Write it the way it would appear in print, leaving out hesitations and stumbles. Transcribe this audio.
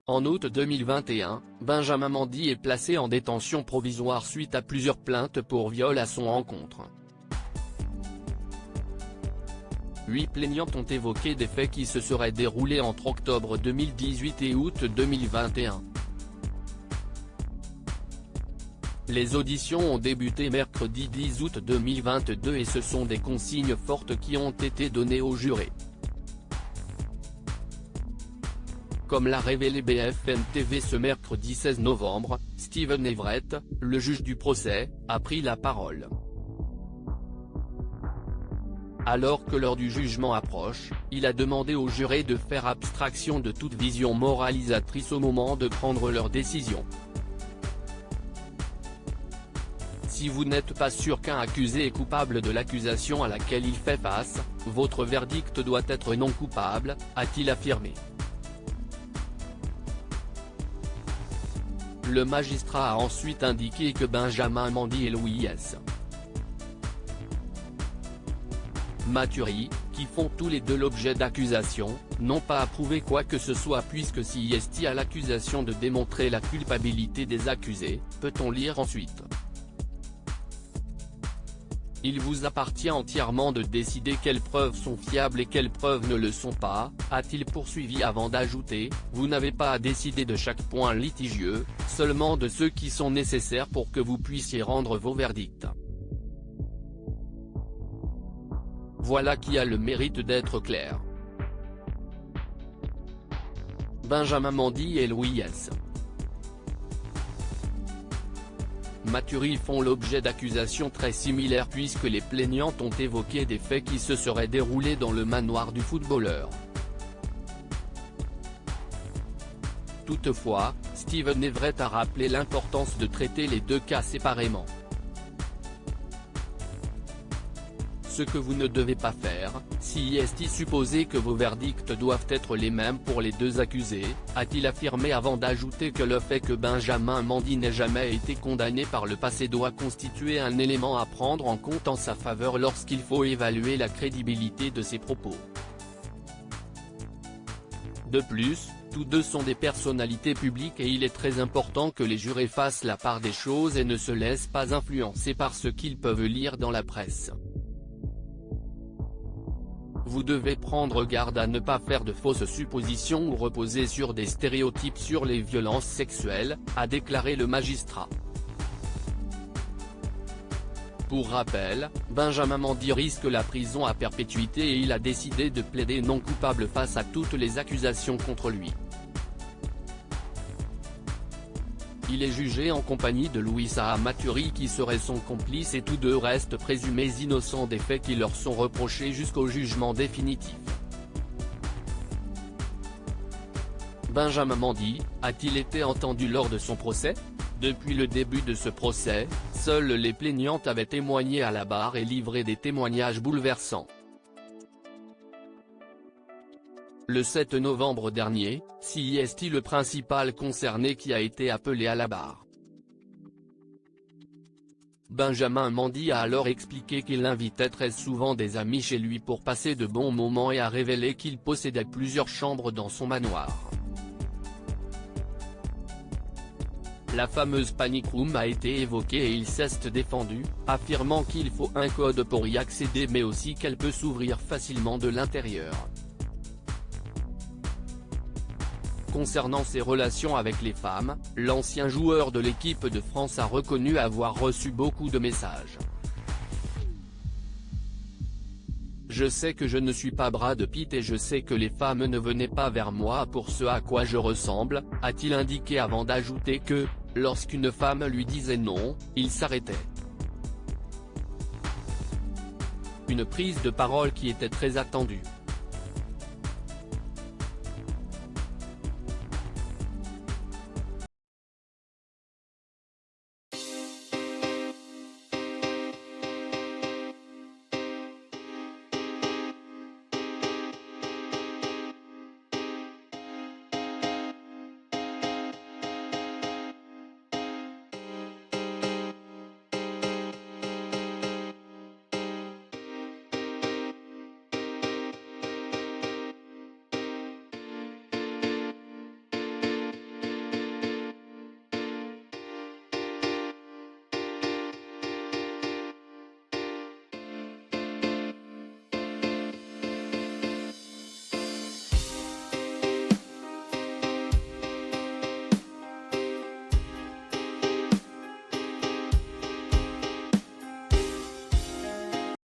En août 2021, Benjamin Mendy est placé en détention provisoire suite à plusieurs plaintes pour viol à son encontre. 8 plaignantes ont évoqué des faits qui se seraient déroulés entre octobre 2018 et août 2021. Les auditions ont débuté mercredi 10 août 2022 et ce sont des consignes fortes qui ont été données aux jurés. Comme l'a révélé BFM TV ce mercredi 16 novembre, Steven Everett, le juge du procès, a pris la parole. Alors que l'heure du jugement approche, il a demandé aux jurés de faire abstraction de toute vision moralisatrice au moment de prendre leur décision. Si vous n'êtes pas sûr qu'un accusé est coupable de l'accusation à laquelle il fait face, votre verdict doit être non coupable, a-t-il affirmé. Le magistrat a ensuite indiqué que Benjamin Mendy et Louis S. Mathury, qui font tous les deux l'objet d'accusations, n'ont pas approuvé quoi que ce soit puisque si est à l'accusation de démontrer la culpabilité des accusés, peut-on lire ensuite. Il vous appartient entièrement de décider quelles preuves sont fiables et quelles preuves ne le sont pas, a-t-il poursuivi avant d'ajouter, vous n'avez pas à décider de chaque point litigieux, seulement de ceux qui sont nécessaires pour que vous puissiez rendre vos verdicts. Voilà qui a le mérite d'être clair. Benjamin Mendy et Louis S. Mathury font l'objet d'accusations très similaires puisque les plaignantes ont évoqué des faits qui se seraient déroulés dans le manoir du footballeur. Toutefois, Steven Everett a rappelé l'importance de traiter les deux cas séparément. Ce que vous ne devez pas faire, si est supposé que vos verdicts doivent être les mêmes pour les deux accusés, a-t-il affirmé avant d'ajouter que le fait que Benjamin Mendy n'ait jamais été condamné par le passé doit constituer un élément à prendre en compte en sa faveur lorsqu'il faut évaluer la crédibilité de ses propos. De plus, tous deux sont des personnalités publiques et il est très important que les jurés fassent la part des choses et ne se laissent pas influencer par ce qu'ils peuvent lire dans la presse. Vous devez prendre garde à ne pas faire de fausses suppositions ou reposer sur des stéréotypes sur les violences sexuelles, a déclaré le magistrat. Pour rappel, Benjamin Mendy risque la prison à perpétuité et il a décidé de plaider non coupable face à toutes les accusations contre lui. Il est jugé en compagnie de Louis S. Mathury qui serait son complice et tous deux restent présumés innocents des faits qui leur sont reprochés jusqu'au jugement définitif. Benjamin Mendy, a-t-il été entendu lors de son procès? Depuis le début de ce procès, seules les plaignantes avaient témoigné à la barre et livré des témoignages bouleversants. Le 7 novembre dernier, c'est le principal concerné qui a été appelé à la barre. Benjamin Mendy a alors expliqué qu'il invitait très souvent des amis chez lui pour passer de bons moments et a révélé qu'il possédait plusieurs chambres dans son manoir. La fameuse panic room a été évoquée et il s'est défendu, affirmant qu'il faut un code pour y accéder mais aussi qu'elle peut s'ouvrir facilement de l'intérieur. Concernant ses relations avec les femmes, l'ancien joueur de l'équipe de France a reconnu avoir reçu beaucoup de messages. Je sais que je ne suis pas Brad Pitt et je sais que les femmes ne venaient pas vers moi pour ce à quoi je ressemble, a-t-il indiqué avant d'ajouter que, lorsqu'une femme lui disait non, il s'arrêtait. Une prise de parole qui était très attendue.